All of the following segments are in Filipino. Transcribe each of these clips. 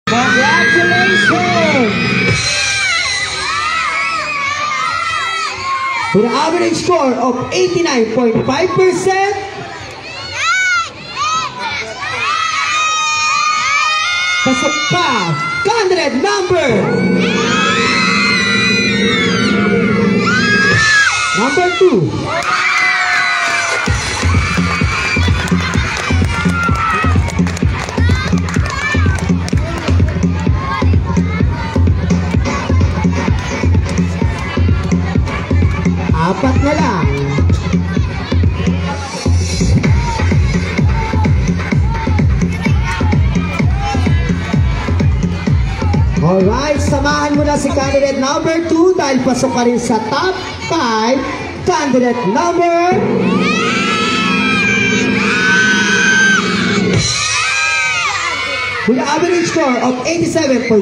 Congratulations! With an average score of 89.5%, pasok ka, candidate number 2. Apat na lang. Alright, samahan mo na si candidate number 2 dahil pasok ka rin sa top 5. Candidate number... with an average score of 87.75%.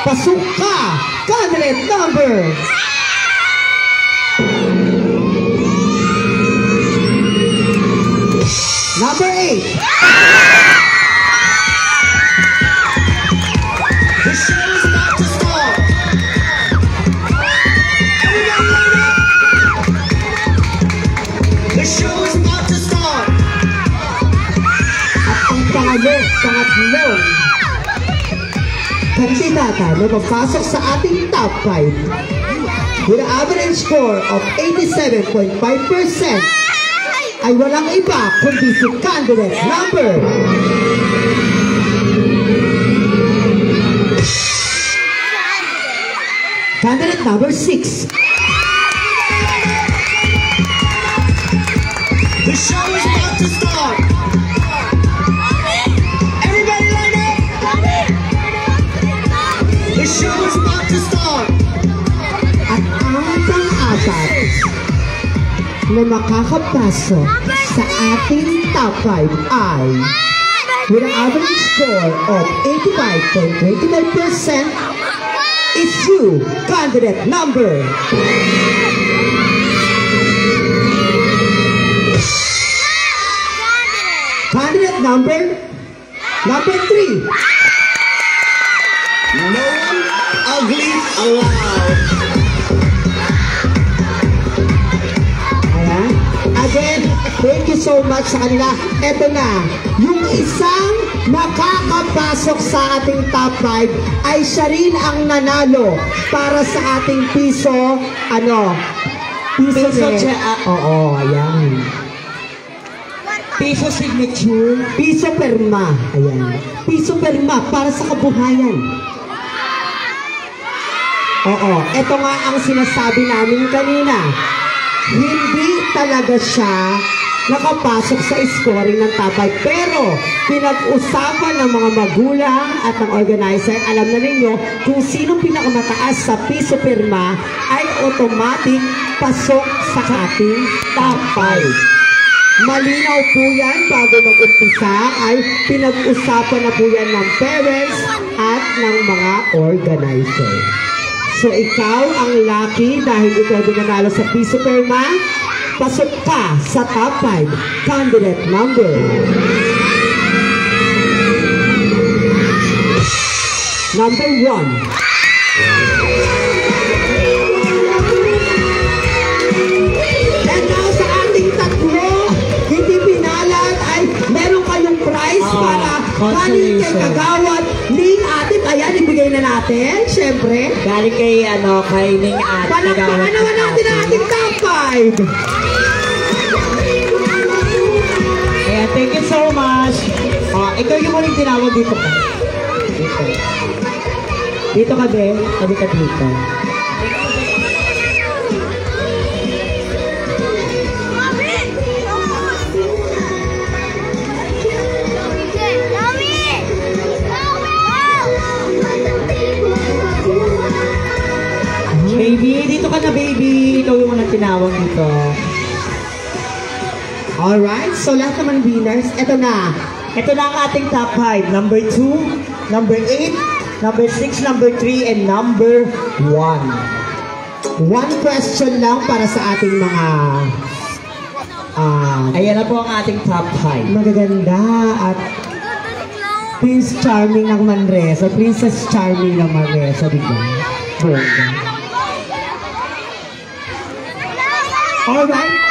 Pasok ka, candidate number... number 8. The show is about to start. Everybody line up. The show is about to start. At ang pangatlong kandidata na mapasok sa ating top 5 with an average score of 87.5% ay walang iba kundi si candidate number candidate number 6. The show is about to start. Everybody line up. The show is about to start. At ang pang-apat na makakapasok sa ating top 5 ay with an average score of 85.25% is you, candidate number number 3. No one ugly allowed. Again, thank you so much sa kanila. Eto na, yung isang makakapasok sa ating top 5 ay siya rin ang nanalo para sa ating piso, oo, ayan. Piso signature, piso perma, ayan. Piso perma para sa kabuhayan. Oo, eto nga ang sinasabi namin kanina. Hindi talaga siya nakapasok sa scoring ng top 5. Pero, pinag-usapan ng mga magulang at ng organizer, alam na ninyo, kung sinong pinakamataas sa piso pirma ay automatic pasok sa ating top 5. Malinaw po yan, bago mag-umpisa ay pinag-usapan na po yan ng parents at ng mga organizer. So, ikaw ang lucky dahil ikaw dinanalo sa piso perma. Pasok ka sa top 5. Candidate number number 1. And now sa ating tatlo, hindi pinalan ay meron kayong prize para galing kay Kagawad Ning Atip. Ayan, ibigay na natin, syempre. Galing kay, kay Ning Atip. Palakpakan naman natin ang ating top 5. Ayan, thank you so much. Ikaw yung muling tinawag dito ka. Dito ka, be. Sabi ka dito. Baby, dito ka na, baby. Ikaw yung unang tinawag dito. Alright, so lahat naman winners, eto na. Ito na ang ating top 5. Number 2, number 8, number 6, number 3, and number 1. One question lang para sa ating mga ayan na po ang ating top 5. magaganda at Prince Charming ng Manresa, Princess Charming ng Manresa, di ba? Bongga. Alright.